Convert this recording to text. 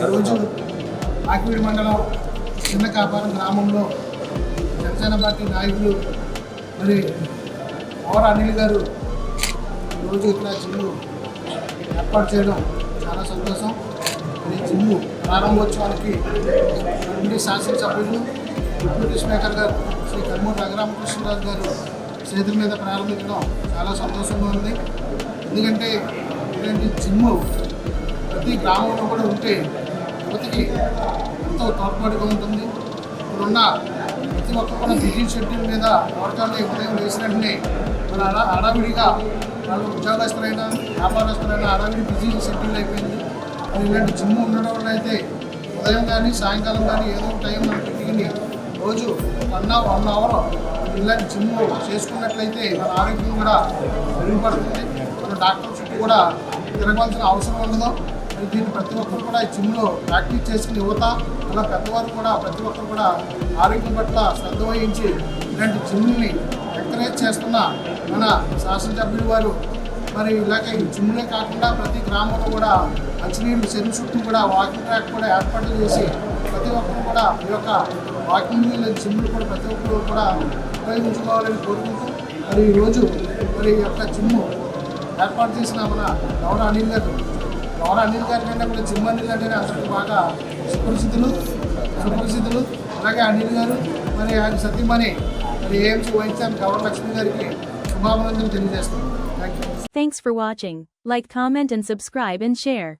ఈరోజు ఆకివీడి మండలం చిన్న కాపారం గ్రామంలో జనసేన పార్టీ నాయకులు మరి పవర్ అనిల్ గారు ఈరోజు ఇట్లా జిమ్ము ఏర్పాటు చేయడం చాలా సంతోషం. మరి జిమ్ము ప్రారంభోత్సవానికి ఎంపీ శాసనసభ్యులు డిప్యూటీ స్పీకర్ గారు శ్రీ కర్మూరు రఘురామకృష్ణరాజు గారు చేతుల మీద ప్రారంభించడం చాలా సంతోషంగా ఉంది. ఎందుకంటే ఇలాంటి జిమ్ము ప్రతి గ్రామంలో కూడా ఉంటే యువతకి ఎంతో తోడ్పాటుగా ఉంటుంది. ఇప్పుడున్న ప్రతి ఒక్కరు కూడా బిజీ షెడ్యూల్ మీద వర్గాల్లో ఉదయం వేసిన వెంటనే మన హడావిడిగా వాళ్ళు ఉద్యోగస్తులైనా వ్యాపారస్తులైనా హడావిడి బిజీ షెడ్యూల్ అయిపోయింది. మరి ఇలాంటి జిమ్ ఉండడం వల్ల అయితే ఉదయం కానీ సాయంకాలం కానీ ఏదో ఒక టైం మనం పెట్టుకుని రోజు 1 అవర్ ఇలాంటి జిమ్ చేసుకున్నట్లయితే మన ఆరోగ్యం కూడా మెరుగుపడుతుంది. మన డాక్టర్ చుట్టూ కూడా తిరగవలసిన అవసరం ఉండదు. మరి దీన్ని ప్రతి ఒక్కరు కూడా ఈ జిమ్లో ప్రాక్టీస్ చేసుకుని యువత అలా పెద్దవారు కూడా ప్రతి ఒక్కరు కూడా ఆరోగ్యం పట్ల శ్రద్ధ వహించి ఇలాంటి జిమ్ని ఎంకరేజ్ చేస్తున్న మన శాసనసభ్యులు వారు మరి ఇలాగే ఈ జిమ్లే కాకుండా ప్రతి గ్రామంలో కూడా మంచినీళ్ళు చెరువు చుట్టూ కూడా వాకింగ్ ట్రాక్ కూడా ఏర్పాటు చేసి ప్రతి ఒక్కరు కూడా ఈ యొక్క వాకింగ్ జిమ్లు కూడా ప్రతి ఒక్కరు కూడా ఉపయోగించుకోవాలని కోరుకుంటూ మరి ఈరోజు మరి ఈ యొక్క జిమ్ ఏర్పాటు చేసిన మన గౌరవ అనిల్ గారు కంటే కూడా జిమ్ అనిల్ అంటేనే అందరికీ బాగా సుపరిచితులు. అలాగే అనిల్ గారు మరి ఆయన సతీమణి మరి ఏఎంసీ వైద్యాన్ని గౌరవ లక్ష్మి గారికి శుభాభినందనలు తెలియజేస్తాం. Thank you. Thanks for watching. Like, comment and subscribe and share.